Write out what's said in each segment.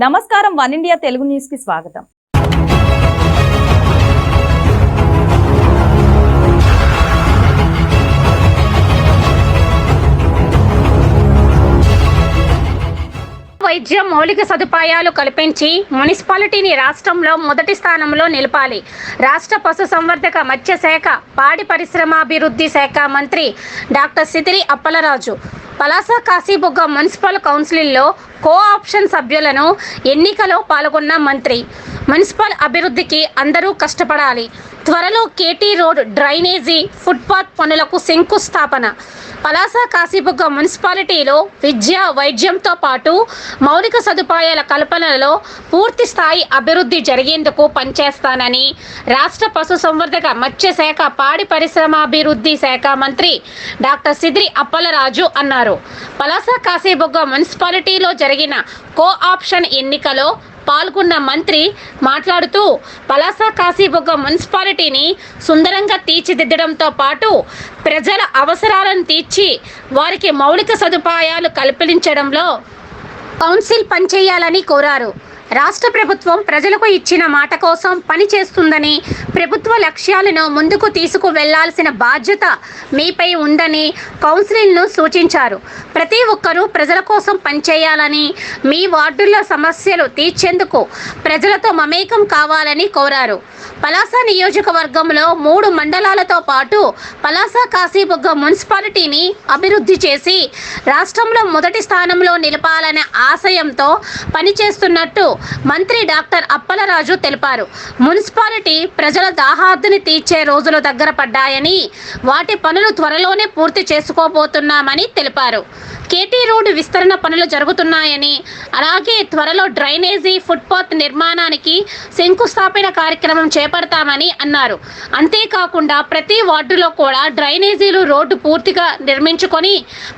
నమస్కారం, one India Telugu news కి స్వాగతం. వైద్య మౌలిక సదుపాయాలు కల్పించి మున్సిపాలిటీని రాష్ట్రంలో మొదటి స్థానంలో నిలపాలి. రాష్ట్ర పశుసంవర్ధక మత్స్య శాఖ, పాడి పరిశ్రమాభివృద్ధి శాఖ మంత్రి డాక్టర్ సిదిరి అప్పలరాజు పలాస కాశీబుగ్గ మున్సిపల్ కౌన్సిల్లో కోఆప్షన్ సభ్యులను ఎన్నికలో పాల్గొన్న మంత్రి, మున్సిపల్ అభివృద్ధికి అందరూ కష్టపడాలి. త్వరలో కేటీ రోడ్, డ్రైనేజీ, ఫుట్పాత్ పనులకు శంకుస్థాపన. పలాస కాశీబుగ్గ మున్సిపాలిటీలో విద్య, వైద్యంతో పాటు మౌలిక సదుపాయాల కల్పనలో పూర్తి స్థాయి అభివృద్ధి జరిగేందుకు పనిచేస్తానని రాష్ట్ర పశుసంవర్ధక మత్స్య శాఖ, పాడి పరిశ్రమాభివృద్ధి శాఖ మంత్రి డాక్టర్ సిదిరి అప్పలరాజు అన్నారు. పలాస కాశీబుగ్గ మున్సిపాలిటీలో జరిగిన కోఆప్షన్ ఎన్నికలో పాల్గొన్న మంత్రి మాట్లాడుతూ, పలాస కాశీబుగ్గ మున్సిపాలిటీని సుందరంగా తీర్చిదిద్దడంతో పాటు ప్రజల అవసరాలను తీర్చి వారికి మౌలిక సదుపాయాలు కల్పించడంలో కౌన్సిల్ పనిచేయాలని కోరారు. రాష్ట్ర ప్రభుత్వం ప్రజలకు ఇచ్చిన మాట కోసం పని చేస్తుందని, ప్రభుత్వ లక్ష్యాలను ముందుకు తీసుకువెళ్లాల్సిన బాధ్యత మీపై ఉందని కౌన్సిల్ను సూచించారు. ప్రతి ఒక్కరూ ప్రజల కోసం పనిచేయాలని, మీ వార్డుల్లో సమస్యలు తీర్చేందుకు ప్రజలతో మమేకం కావాలని కోరారు. పలాస నియోజకవర్గంలో 3 మండలాలతో పాటు పలాస కాశీబుగ్గ మున్సిపాలిటీని అభివృద్ధి చేసి రాష్ట్రంలో మొదటి స్థానంలో నిలపాలనే ఆశయంతో పనిచేస్తున్నట్టు మంత్రి డాక్టర్ అప్పలరాజు తెలిపారు. మున్సిపాలిటీ ప్రజల దాహార్తిని తీర్చే రోజులు దగ్గర పడ్డాయని, వాటి పనులు త్వరలోనే పూర్తి చేసుకోబోతున్నామని తెలిపారు. కేటీ రోడ్డు విస్తరణ పనులు జరుగుతున్నాయని, అలాగే త్వరలో డ్రైనేజీ, ఫుట్పాత్ నిర్మాణానికి శంకుస్థాపన కార్యక్రమం చేపడతామని అన్నారు. అంతేకాకుండా ప్రతి వార్డులో కూడా డ్రైనేజీలు, రోడ్డు పూర్తిగా నిర్మించుకొని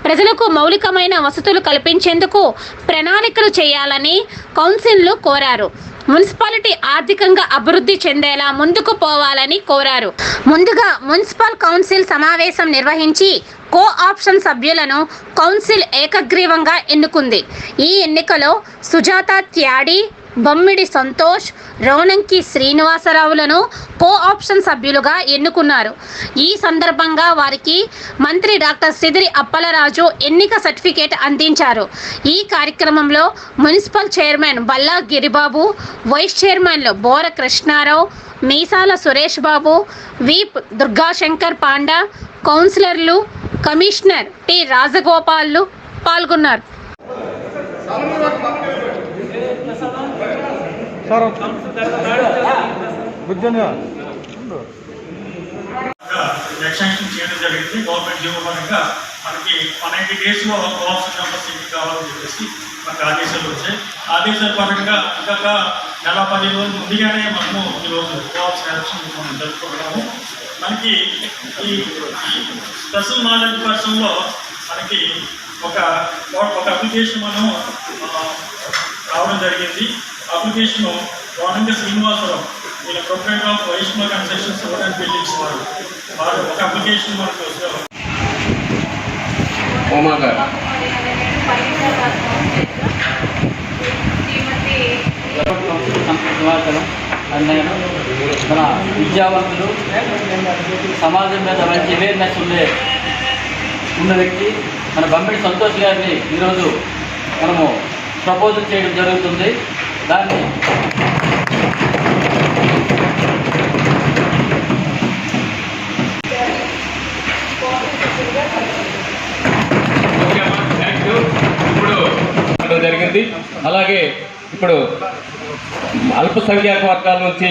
ప్రజలకు మౌలికమైన వసతులు కల్పించేందుకు ప్రణాళికలు చేయాలని కౌన్సిల్ను కోరారు. మున్సిపాలిటీ ఆర్థికంగా అభివృద్ధి చెందేలా ముందుకు పోవాలని కోరారు. ముందుగా మున్సిపల్ కౌన్సిల్ సమావేశం నిర్వహించి కోఆప్షన్ సభ్యులను కౌన్సిల్ ఏకగ్రీవంగా ఎన్నుకుంది. ఈ ఎన్నికలో సుజాత త్యాడి, బొమ్మిడి సంతోష్, రోనంకి శ్రీనివాసరావులను కోఆప్షన్ సభ్యులుగా ఎన్నుకున్నారు. ఈ సందర్భంగా వారికి మంత్రి డాక్టర్ సిదిరి అప్పలరాజు ఎన్నిక సర్టిఫికేట్ అందించారు. ఈ కార్యక్రమంలో municipal chairman Balla Giribabu, vice చైర్మన్లు బోర కృష్ణారావు, మీసాల సురేష్ బాబు, వీప్ దుర్గాశంకర్ పాండా, కౌన్సిలర్లు, కమిషనర్ టి రాజగోపాల్లు పాల్గొన్నారు. ఎక్స్టెన్షన్ చేయడం జరిగింది. గవర్నమెంట్ జీవో పరంగా మనకి 180 డేస్లో కోఆప్షన్ మెంబర్స్ ఎన్ని కావాలని చెప్పేసి మనకు ఆదేశాలు వచ్చాయి. ఆదేశాల పరంగా ఇంకొక నెల 10 రోజులు ముందుగానే మనము ఈరోజు కోఆప్షన్ ఎలక్షన్ మనం జరుపుకుంటున్నాము. మనకి ఈ స్పెషల్ నాలెడ్జ్ పర్సన్లో మనకి ఒక అప్లికేషన్ మనం రావడం జరిగింది. అప్లికేషన్ వానంగా శ్రీనివాసరావు, ఈయన ప్రొపరేటర్ ఆఫ్ వైష్ణవ కన్స్ట్రక్షన్స్ రోడ్ అండ్ బిల్డింగ్స్ వారు ఒక అప్లికేషన్ మనకు వచ్చారు. మన విద్యావంతులు, సమాజం మీద మంచి అవేర్నెస్ ఉన్న వ్యక్తి మన బొమ్మిడి సంతోష్ గారిని ఈరోజు మనము ప్రపోజల్ చేయడం జరుగుతుంది. దాన్ని ఇప్పుడు జరిగింది. అలాగే ఇప్పుడు అల్పసంఖ్యాక వర్గాల నుంచి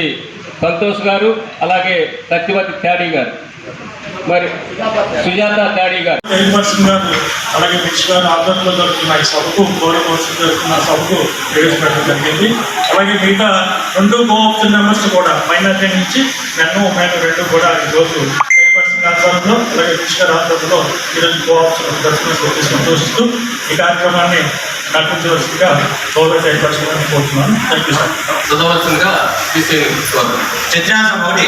సంతోష్ గారు, అలాగే సత్యవతి త్యాడి గారు, మరి సుజాత త్యాడి గారు, అలాగే పిచ్ గారు ఆధ్వర్యంలో జరుగుతున్న ఈ సభకు, గౌరవం జరుగుతున్న సభకు ప్రవేశపెట్టడం జరిగింది. అలాగే మిగతా 2 కోఆప్షన్ మెంబర్స్ కూడా మైనార్టీ నుంచి నన్ను మేము 2 కూడా ఈరోజు ఆధ్వర్యంలో, అలాగే పిచ్ గారి ఆధ్వర్యంలో ఈరోజు కోఆప్షన్ దర్శనం సంతోషిస్తూ ఈ కార్యక్రమాన్ని నడిపించవలసిందిగా గౌరవ చైర్పర్సన్ కోరుతున్నాను. Thank you sir. చర్చాంశం 1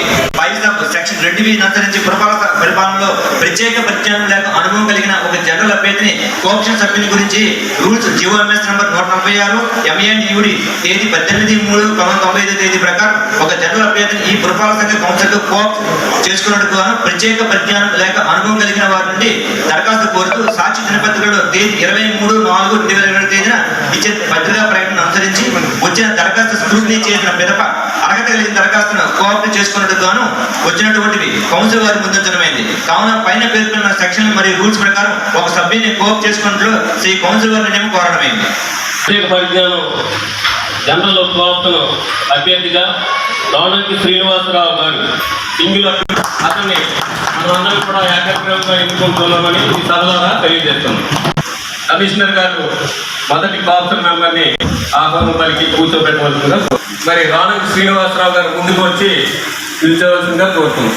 సెక్షన్ 2 అనుసరించి పురపాలక పరిపాలనలో ప్రత్యేక పరిజ్ఞానం లేక అనుభవం కలిగిన ఒక జనరల్ అభ్యర్థిని కోఆప్షన్ సభ్యుని గురించి రూల్స్ జీవోఎంఎస్ నంబర్ 146 ఎంఏఎన్యుడి తేదీ 18/3/1995 తేదీ ప్రకారం ఒక జనరల్ అభ్యర్థిని ఈ పురపాలక సంఘ కౌన్సిల్ కోఆప్ చేసుకున్నట్టుకు గాను ప్రత్యేక పరిజ్ఞానం లేక అనుభవం కలిగిన వారి నుండి దరఖాస్తు కోరుతూ సాక్షి దినపత్రికలో తేదీ 23/4/2022 తేదీన ఇచ్చే పత్రికా ప్రకటన అనుసరించి వచ్చిన దరఖాస్తు స్క్రూటినీ చేసిన పిదప అర్హత కలిగిన దరఖాస్తును కోఆప్ చేసుకున్నట్టుకు గాను వచ్చినటువంటివి కౌన్సిల్ వారి ముందుంచడమైంది. కావున పైన పేర్కొన్న సెక్షన్ మరియు రూల్స్ ప్రకారం ఒక సభ్యుని కోఆప్ చేసుకున్నట్లు శ్రీ కౌన్సిల్ వారి నిర్ణయం కోరడమైంది. ప్రత్యేక పరిజ్ఞానం జనరల్ కోఆప్షన్ అభ్యర్థిగా రాణంకి శ్రీనివాసరావు గారు సింగిల్ అతన్ని మనందరూ కూడా ఏకగ్రీవంగా ఎన్నుకుంటున్నామని ఈ సభ ద్వారా తెలియజేస్తున్నాం. కమిషనర్ గారు మొదటి కోఆప్షన్ మెంబర్ని ఆహ్వానం పలికి కూర్చోబెట్టవలసిందిగా మరి రాణంకి శ్రీనివాసరావు గారు ముందుకు వచ్చి పిలిచవలసిందిగా కోరుతున్నాం.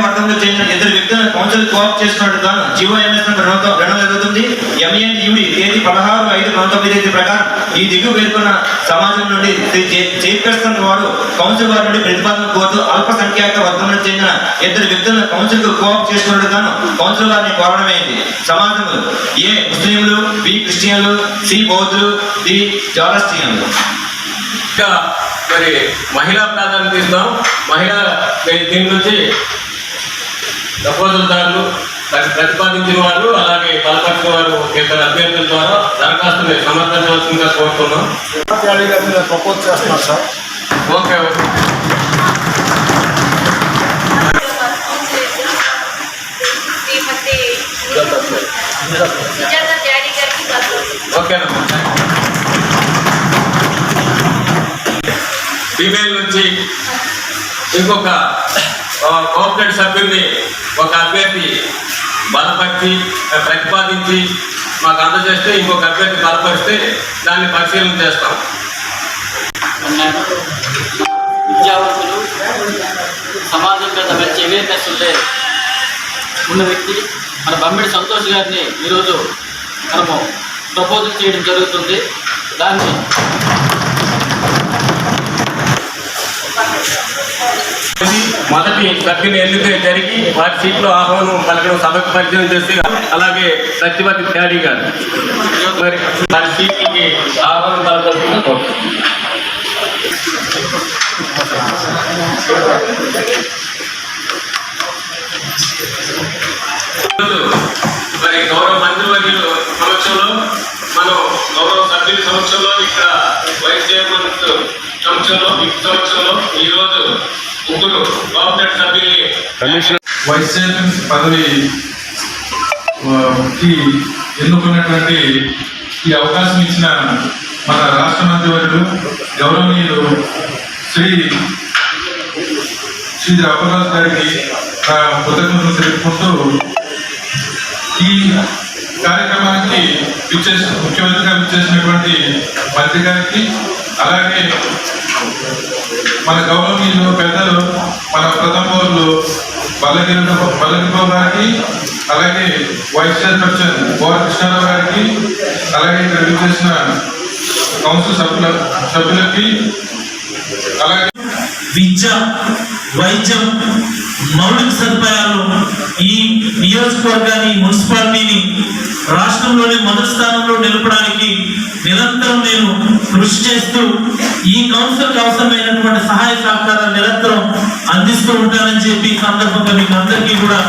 వర్గంలో చెందిన ఇద్దరు వ్యక్తులను కౌన్సిల్ కోఆప్ చేసుకున్నట్టు గాను జీవోఎంఎస్ నంబర్ 229 ఎంఏఎన్యుడి తేదీ 16/5/19 తేదీ ప్రకారం ఈ దిగువ పేర్కొన్న సమాజం నుండి చైర్పర్సన్ వారు కౌన్సిల్ వారి నుండి ప్రతిపాదన కోరుతూ అల్పసంఖ్యాక వర్గంలో చెందిన ఇద్దరు వ్యక్తులను కౌన్సిల్ కు కోఆప్ చేసుకున్నట్టు గాను కౌన్సిల్ వారిని కోరడమైంది. సమాజంలో ఏ ముస్లింలు, బి క్రిస్టియన్లు, సి బౌద్ధులు, డి జారస్ట్రియన్లు. ఇంకా మరి మహిళా ప్రాధాన్యత ఇస్తాం. మహిళా దీని నుంచి ప్రపోజల్దారులు ప్రతిపాదించిన వారు అలాగే బలపరిచిన వారు ఇద్దరు అభ్యర్థుల ద్వారా దరఖాస్తుని సమర్పించవలసిందిగా కోరుతున్నాం. ప్రపోజ్ చేస్తున్నారు సార్. ఓకే ఓకే ఓకేనమ్మా. ఫీమేల్ నుంచి ఇంకొక కోఆపరేట్ సభ్యుల్ని ఒక అభ్యర్థి బలపరిచి ప్రతిపాదించి మాకు అందజేస్తే ఇంకొక అభ్యర్థి బలపరిస్తే దాన్ని పరిశీలన చేస్తాం. విద్యావంతులు సమాజం మీద మంచి అవేర్నెస్ ఉన్న వ్యక్తి మన బమ్మిడి సంతోష్ గారిని ఈరోజు మనము ప్రపోజల్ చేయడం జరుగుతుంది. దాన్ని మొదటి సభ్యుని ఎన్నిక జరిగి వారి సీట్లో ఆహ్వానం పలకడం సభకు పరిచయం చేసి అలాగే సత్యవతి త్యాడి గారు మరి వారి సీట్కి ఆహ్వానం పలకడం. మరి గౌరవ మంత్రివర్యులు సమక్షంలో మనం గౌరవ సభ్యుల సమక్షంలో ఇక్కడ వైస్ చైర్మన్ సమక్షంలో ఈరోజు ముగ్గురు కోఆపరేట్ సభ్యుల్ని వైస్ చైర్మన్ పదవికి ఎన్నుకున్నటువంటి ఈ అవకాశం ఇచ్చిన మన రాష్ట్ర మంత్రివర్యులు గౌరవనీయులు శ్రీ అప్పలరాజు గారికి కృతజ్ఞతలు తెలుపుకుంటూ ఈ కార్యక్రమానికి ముఖ్యమంత్రిగా విచ్చేసినటువంటి మంత్రి గారికి అలాగే మన గౌరవనీయులు పెద్దలు మన ప్రథమ పౌరులు బల్లగిరిబాబు గారికి అలాగే వైస్ చైర్పర్సన్ గోవా కృష్ణారావు గారికి అలాగే ఇక్కడ విచ్చేసిన కౌన్సిల్ సభ్యులకి అలాగే విద్య, వైద్యం, మౌలిక సదుపాయాలు ఈ నియోజకవర్గాన్ని, మున్సిపాలిటీని రాష్ట్రంలోనే మొదటి స్థానంలో నిలపడానికి నిరంతరం నేను కృషి చేస్తూ ఈ కౌన్సిల్కి అవసరమైనటువంటి సహాయ సహకారాలు నిరంతరం అందిస్తూ ఉంటానని చెప్పి ఈ సందర్భంగా మీకు అందరికీ కూడా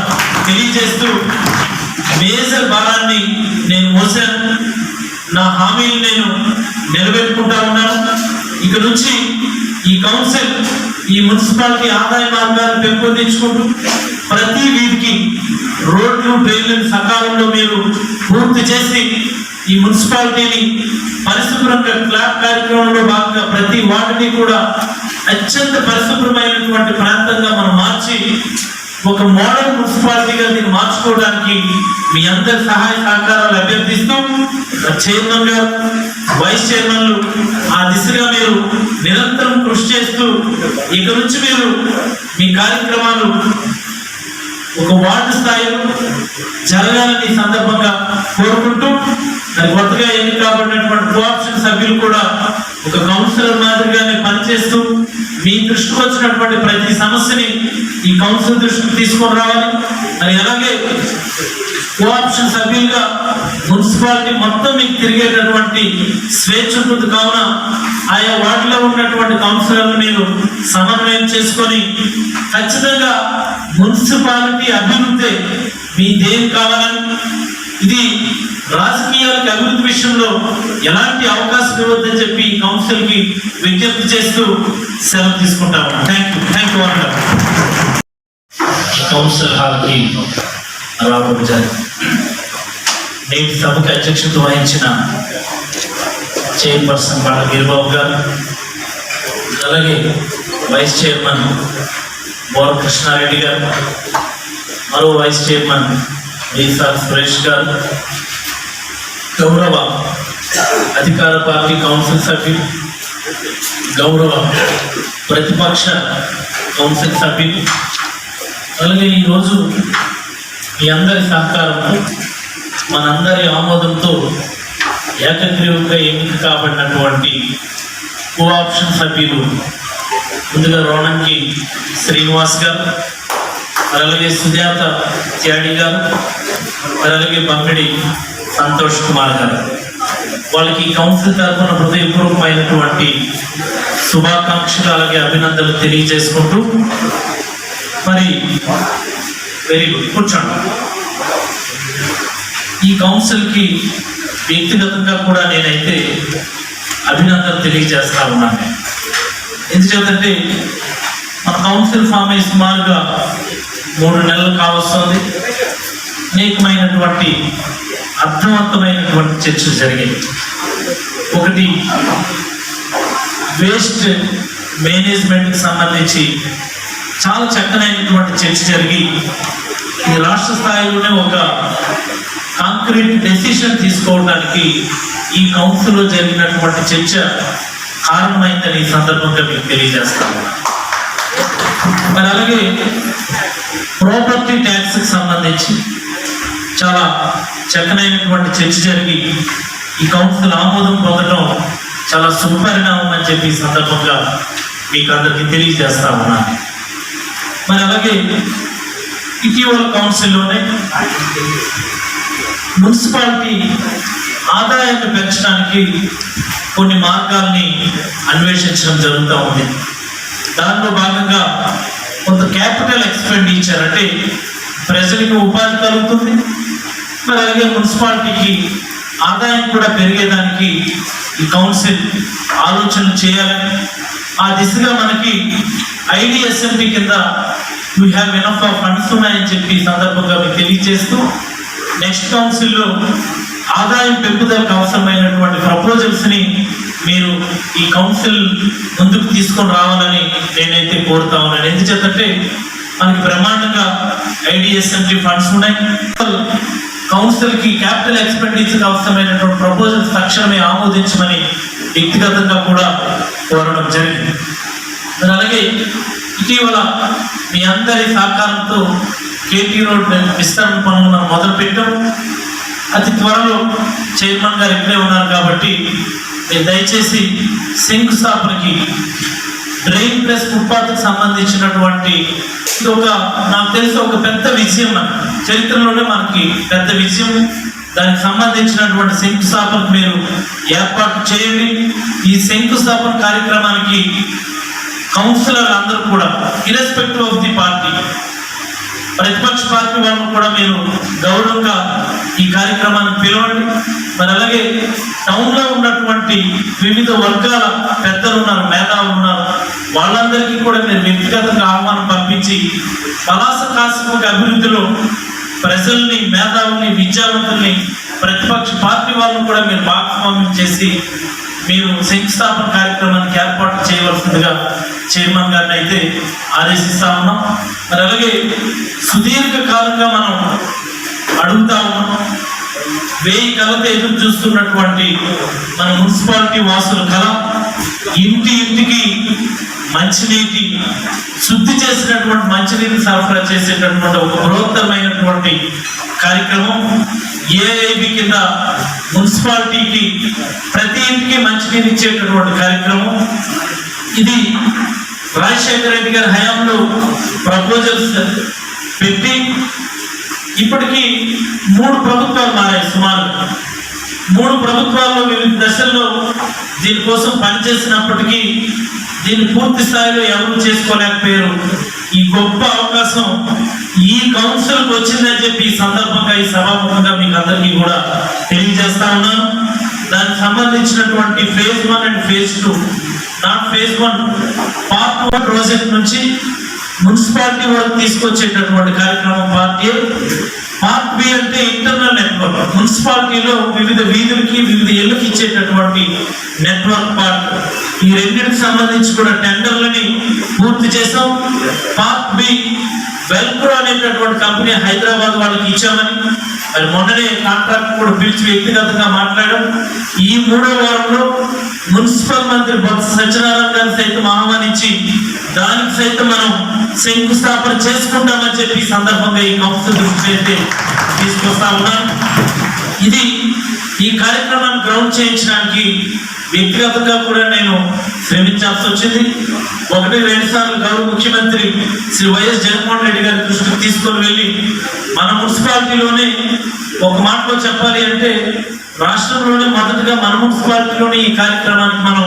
తెలియజేస్తూ మేజర్ భారాన్ని నేను మోసాను. నా హామీలు నేను నిలబెట్టుకుంటా ఉన్నాను. ఇక నుంచి ఈ కౌన్సిల్ ఈ మున్సిపాలిటీ ఆదాయ మార్గాలను పెంపొందించుకుంటూ ప్రతి వీధికి రోడ్లు, డ్రైన్లను సకాలంలో మీరు పూర్తి చేసి ఈ మున్సిపాలిటీని పరిశుభ్రంగా క్లాప్ కార్యక్రమంలో భాగంగా ప్రతి వార్డుని కూడా అత్యంత పరిశుభ్రమైనటువంటి ప్రాంతంగా మనం మార్చి ఒక మోడల్ మున్సిపాలిటీగా దీన్ని మార్చుకోవడానికి మీ అందరి సహాయ సహకారాలు అభ్యర్థిస్తూ చైర్మన్ గారు, వైస్ చైర్మన్లు ఆ దిశగా మీరు నిరంతరం కృషి చేస్తూ ఇక నుంచి మీరు మీ కార్యక్రమాలు ఒక వార్డు స్థాయిలో జరగాలని ఈ సందర్భంగా కోరుకుంటూ, మరి కొత్తగా ఎన్నిక కాబడినటువంటి కోఆప్షన్ సభ్యులు కూడా ఒక కౌన్సిలర్ మాదిరిగానే పనిచేస్తూ మీ దృష్టికి వచ్చినటువంటి ప్రతి సమస్యని ఈ కౌన్సిల్ దృష్టికి తీసుకొని రావాలి. మరి అలాగే కోఆప్షన్ సభ్యులుగా మున్సిపాలిటీ మొత్తం మీకు తిరిగేటటువంటి స్వేచ్ఛ ఉంటుంది కావున ఆయా వార్డులో ఉన్నటువంటి కౌన్సిలర్లు మీరు సమన్వయం చేసుకొని ఖచ్చితంగా మున్సిపాలిటీ అభివృద్ధి మీ దేని కావాలని, ఇది రాజకీయాలకు అభివృద్ధి విషయంలో ఎలాంటి అవకాశం ఇవ్వద్దని చెప్పి కౌన్సిల్ కి విజ్ఞప్తి చేస్తూ సెలవు తీసుకుంటాము. థ్యాంక్ యూ అన్నారు. కౌన్సిల్ హాల్కి రావడం జరిగింది. నేటి సభకు అధ్యక్షత వహించిన చైర్పర్సన్ బాల వీరబాబు గారు, అలాగే వైస్ చైర్మన్ బోర కృష్ణారెడ్డి గారు, మరో వైస్ చైర్మన్ ఈసార్ సురేష్ గారు, గౌరవ అధికార పార్టీ కౌన్సిల్ సభ్యులు, గౌరవ ప్రతిపక్ష కౌన్సిల్ సభ్యులు, అలాగే ఈరోజు మీ అందరి సహకారంతో మనందరి ఆమోదంతో ఏకగ్రీవంగా ఎన్నిక కాబడినటువంటి కోఆప్షన్ సభ్యులు, ముందుగా రోణంకి శ్రీనివాస్ గారు, అలాగే సుజాత త్యాడి గారు, అలాగే బమ్మిడి సంతోష్ కుమార్ గారు, వాళ్ళకి కౌన్సిల్ తరఫున హృదయపూర్వకమైనటువంటి శుభాకాంక్షలు అలాగే అభినందనలు తెలియజేసుకుంటూ, మరి వెరీ గుడ్, కూర్చోండి. ఈ కౌన్సిల్కి వ్యక్తిగతంగా కూడా నేనైతే అభినందనలు తెలియజేస్తా ఉన్నాను. ఎందుచేతంటే మన కౌన్సిల్ ఫామ్ అయ్యి సుమారుగా 3 నెలలు కావస్తుంది. అనేకమైనటువంటి అర్థవంతమైనటువంటి చర్చలు జరిగాయి. ఒకటి, వేస్ట్ మేనేజ్మెంట్కి సంబంధించి చాలా చక్కనైనటువంటి చర్చ జరిగి ఈ రాష్ట్ర స్థాయిలోనే ఒక కాంక్రీట్ డెసిషన్ తీసుకోవడానికి ఈ కౌన్సిల్లో జరిగినటువంటి చర్చ కారణమైందని ఈ సందర్భంగా మీకు తెలియజేస్తాను. మరి అలాగే ప్రాపర్టీ ట్యాక్స్కి సంబంధించి చాలా చక్కనైనటువంటి చర్చ జరిగి ఈ కౌన్సిల్ ఆమోదం పొందడం చాలా శుభపరిణామం అని చెప్పి ఈ సందర్భంగా మీకు అందరికీ తెలియజేస్తా ఉన్నాను. మరి అలాగే ఇటీవల కౌన్సిల్లోనే మున్సిపాలిటీ ఆదాయాన్ని పెంచడానికి కొన్ని మార్గాల్ని అన్వేషించడం జరుగుతూ ఉంది. దానిలో భాగంగా కొంత క్యాపిటల్ ఎక్స్పెండిచర్ అంటే ప్రజలకు ఉపాధి కలుగుతుంది, మరి అలాగే మున్సిపాలిటీకి ఆదాయం కూడా పెరిగేదానికి ఈ కౌన్సిల్ ఆలోచనలు చేయాలని, ఆ దిశగా మనకి ఐడిఎస్ఎంపి కింద we have enough of funds ఉన్నాయని చెప్పి ఈ సందర్భంగా మీకు తెలియజేస్తూ నెక్స్ట్ కౌన్సిల్లో ఆదాయం పెంపుదలకు అవసరమైనటువంటి ప్రపోజల్స్ని మీరు ఈ కౌన్సిల్ ముందుకు తీసుకొని రావాలని నేనైతే కోరుతా ఉన్నాను. ఎందుచేతంటే మనకి బ్రహ్మాండంగా ఐడిఎస్ఎంపి ఫండ్స్ ఉన్నాయి. కౌన్సిల్కి క్యాపిటల్ ఎక్స్పెండిచర్ అవసరమైనటువంటి ప్రపోజల్స్ తక్షణమే ఆమోదించమని వ్యక్తిగతంగా కూడా కోరడం జరిగింది. మరి అలాగే ఇటీవల మీ అందరి సహకారంతో కేటీ రోడ్ విస్తరణ పనులు మనం మొదలుపెట్టాం. అతి త్వరలో చైర్మన్ గారు ఇక్కడే ఉన్నారు కాబట్టి మీరు దయచేసి శంకుస్థాపనకి డ్రైన్ ప్లస్ ఫుట్పాత్కి సంబంధించినటువంటి ఇది ఒక నాకు తెలిసి ఒక పెద్ద విజయం, చరిత్రలోనే మనకి పెద్ద విజయం. దానికి సంబంధించినటువంటి శంకుస్థాపనకు మీరు ఏర్పాటు చేయండి. ఈ శంకుస్థాపన కార్యక్రమానికి కౌన్సిలర్ అందరూ కూడా ఇర్రెస్పెక్టివ్ ఆఫ్ ది పార్టీ, ప్రతిపక్ష పార్టీ వాళ్ళు కూడా మీరు గౌరవంగా ఈ కార్యక్రమానికి పిలవండి. మరి అలాగే టౌన్లో ఉన్నటువంటి వివిధ వర్గాల పెద్దలు ఉన్నారు, మేధావులు ఉన్నారు, వాళ్ళందరికీ కూడా మీరు వ్యక్తిగతంగా ఆహ్వానం పంపించి పలాస కాసిక అభివృద్ధిలో ప్రజల్ని, మేధావుల్ని, విద్యావంతుల్ని, ప్రతిపక్ష పార్టీ వాళ్ళని కూడా మీరు భాగస్వామ్యం చేసి మీరు శంకుస్థాపన కార్యక్రమానికి ఏర్పాటు చేయవలసిందిగా చైర్మన్ గారిని అయితే ఆదేశిస్తా ఉన్నాం. మరి అలాగే సుదీర్ఘకాలంగా మనం అడుగుతా ఉన్నాం, 1000 కలతో ఎదురు చూస్తున్నటువంటి మన మున్సిపాలిటీ వాసుల కళ ఇంటికి మంచినీటి శుద్ధి చేసినటువంటి మంచినీటిని సరఫరా చేసేటటువంటి ఒక బృహత్తరమైనటువంటి కార్యక్రమం ఏఐబి కింద మున్సిపాలిటీకి ప్రతి ఇంటికి మంచినీరు ఇచ్చేటటువంటి కార్యక్రమం. ఇది రాజశేఖర రెడ్డి గారి హయాంలో ప్రపోజల్స్ పెట్టి ఇప్పటికీ 3 ప్రభుత్వాలు మారాయి. సుమారు 3 ప్రభుత్వాల్లో వివిధ దశల్లో దీనికోసం పనిచేసినప్పటికీ దీన్ని పూర్తి స్థాయిలో ఎవరు చేసుకోలేకపోయారు. ఈ గొప్ప అవకాశం ఈ కౌన్సిల్కి వచ్చిందని చెప్పి ఈ సందర్భంగా ఈ సభాముఖంగా మీకు అందరికీ కూడా తెలియజేస్తా ఉన్నాను. దానికి సంబంధించినటువంటి phase 1 and phase 2, not phase 1 part 1 project నుంచి మున్సిపాలిటీ వరకు తీసుకొచ్చేటటువంటి కార్యక్రమం పార్ట్ ఏ. పార్ట్ బి అంటే ఇంటర్నల్ నెట్వర్క్, మున్సిపాలిటీలో వివిధ వీధులకి వివిధ ఇళ్ళకి ఇచ్చేటటువంటి నెట్వర్క్ పార్ట్. ఈ రెండింటికి సంబంధించి కూడా టెండర్లని పూర్తి చేసాం. పార్ట్ బి వెల్క్రో అనేటటువంటి కంపెనీ హైదరాబాద్ వాళ్ళకి ఇచ్చామని మరి మొన్ననే కాంట్రాక్ట్ కూడా పిలిచి వ్యక్తిగతంగా మాట్లాడాం. ఈ 3వ వారంలో మున్సిపల్ మంత్రి బొత్స సత్యనారాయణ గారిని సైతం ఆహ్వానించి దానికి సైతం మనం శంకుస్థాపన చేసుకుంటామని చెప్పి ఈ సందర్భంగా ఈ కౌన్సిల్ దృష్టి అయితే తీసుకొస్తా ఉన్నాం. ఇది ఈ కార్యక్రమాన్ని గ్రౌండ్ చేయించడానికి వ్యక్తిగతంగా కూడా నేను శ్రమించాల్సి వచ్చింది. 1-2 సార్లు గౌరవ ముఖ్యమంత్రి శ్రీ వైఎస్ జగన్మోహన్ రెడ్డి గారి దృష్టికి తీసుకొని వెళ్ళి మన మున్సిపాలిటీలోనే ఒక మాటలో చెప్పాలి అంటే రాష్ట్రంలోనే మొదటగా మన మున్సిపాలిటీలోనే ఈ కార్యక్రమానికి మనం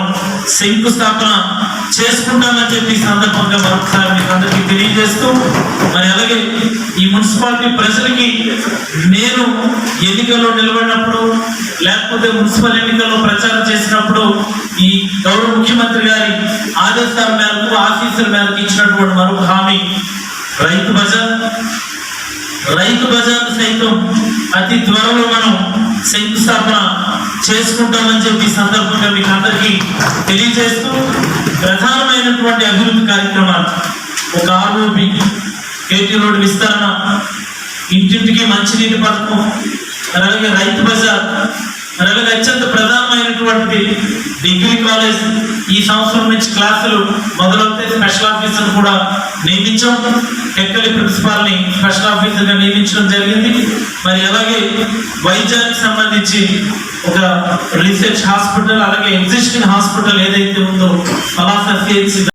శంకుస్థాపన చేసుకుంటామని చెప్పి ఈ సందర్భంగా మరొకసారి మీకు అందరికీ తెలియజేస్తూ మరి అలాగే ఈ మున్సిపాలిటీ ప్రజలకి నేను ఎన్నికల్లో నిలబడినప్పుడు లేకపోతే మున్సిపల్ ఎన్నికల్లో ప్రచారం చేసినప్పుడు ఈ గౌరవ ముఖ్యమంత్రి గారి ఆదేశాల మేరకు ఆశీస్సుల మేరకు ఇచ్చినటువంటి మరొక హామీ రైతు బజార్ సైతం అతి త్వరలో మనం శంకుస్థాపన చేసుకుంటామని చెప్పి సందర్భంగా మీకు అందరికీ తెలియజేస్తూ ప్రధానమైనటువంటి అభివృద్ధి కార్యక్రమాలు ఒక ఆర్ఓబి, కేటీ రోడ్ విస్తరణ, ఇంటింటికి మంచినీటి పథకం, అలాగే రైతు బజార్, అలాగే అత్యంత ప్రధానమైనటువంటిది డిగ్రీ కాలేజ్. ఈ సంవత్సరం నుంచి క్లాసులు మొదలవుతాయి. స్పెషల్ ఆఫీసర్ కూడా నియమించాం. టెక్కలి ప్రిన్సిపాల్ని స్పెషల్ ఆఫీసర్గా నియమించడం జరిగింది. మరి అలాగే వైద్యానికి సంబంధించి ఒక రీసెర్చ్ హాస్పిటల్, అలాగే ఎగ్జిస్టింగ్ హాస్పిటల్ ఏదైతే ఉందో పలాస సిహెచ్సి